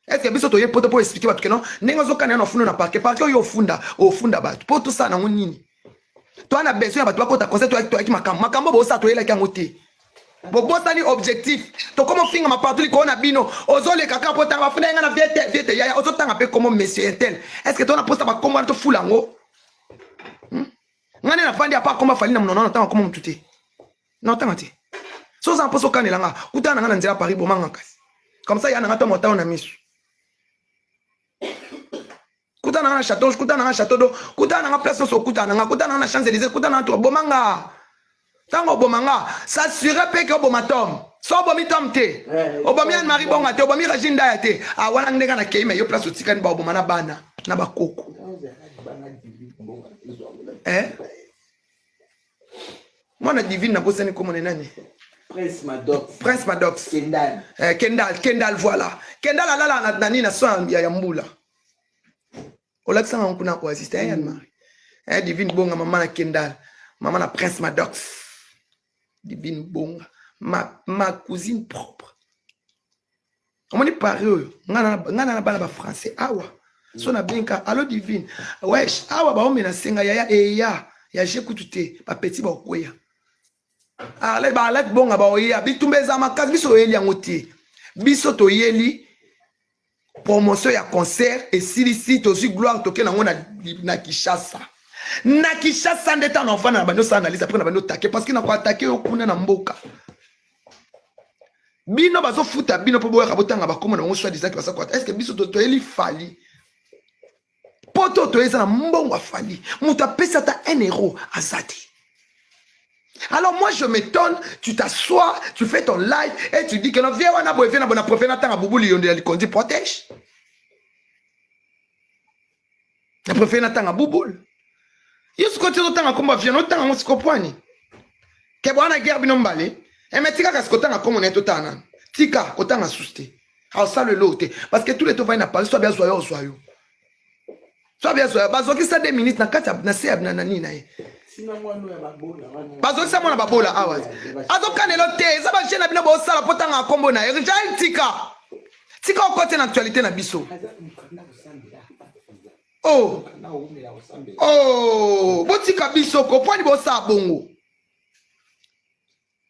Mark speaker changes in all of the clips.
Speaker 1: Est-ce que biso toye poto pour expliquer parce que non nengo zo kana na funda na parquet yo ofunda ba po tout ça na nini toi na besoin ba toi ko ta conseil toi ki makambo bo sa to yela ki ngote bo sali objectif to comment finga ma partout ko na bino ozole kaka po ta ba funda nga na viete ya ozo tanga pe comme monsieur intel est-ce que toi na posta ba kombo to fulango ngane na fandi apa komba fali na mnono na tanga comme mtuté non tanga ti so za poso kanela nga kutana nga na nzela Paris bo manga kasi comme ça ya na ngata mota na misu kutana na château d'eau kutana na place so kutana na Champs-Élysées kutana na to bomanga tango bomanga ça serait pe que bomatom so bomi tomte obomi an mari bonga te obomi rajinda ya te a wana ndeka na keime yo place otikani ba bomana bana na bakoko mwana divine na bosani komone nani Prince Maddox Kendall voilà Kendall alala na nini na so ya mbula Olaxanga kuna ko assistant yan mari divine bonga mama na Kendall mama na Prince Maddox divine bonga ma cousine propre on dit pareil ngana na bana ba français awa so na benka allo divine wesh awa ba omena senga ya jekutute ba petit ba koya ale ba let bonga ba oya bitumbeza makazi biso yeli yangote biso to yeli promotion ya concert et silicite aussi gloire toke nango na Kinshasa ndeta na enfant na bano sa analyse après na bano taquer parce que na ko attaquer okuna na mboka bino bazo futa bino po boya kabotanga ba komo na ngo soit disant que ça quoi est-ce que biso to yeli fali poto to eza na mbongo fali muta pesa ta 1 euro azati. Alors moi je m'étonne, tu t'assois, tu fais ton live et tu dis que non, viens on a besoin de profiter na boubou lionde li kondi protège. Na profiter na boubou. Yesu ko tso tanga komba viens no tanga musiko poani. Ke bwana guerre binombale, e metika ka skotanga comme on est totana. Tika kotanga souste. Alors ça le loté parce que tous les to va na parler soit bien soyo. Soit bien soyo, bazoki ça 2 minutes na kata na seb na nani na ye. Bazo sa mona babola awa azo kanelo te za ba jena bino bo sala potanga kombo na Jean tika côté na actualité na biso oh botika biso ko poni bo sa bongo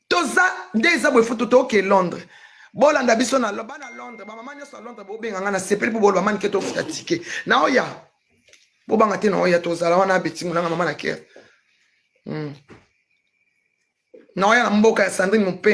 Speaker 1: toza ndeza bo foto to ke Londres bolanda biso na bana Londres ba mama nyoso Londres bo benga na sepeli bo bolwa man keto futa tike na oya bo banga te na oya toza la wana betingu na mama na kere. Non, il y a un mot qui a Sandrine, mon père.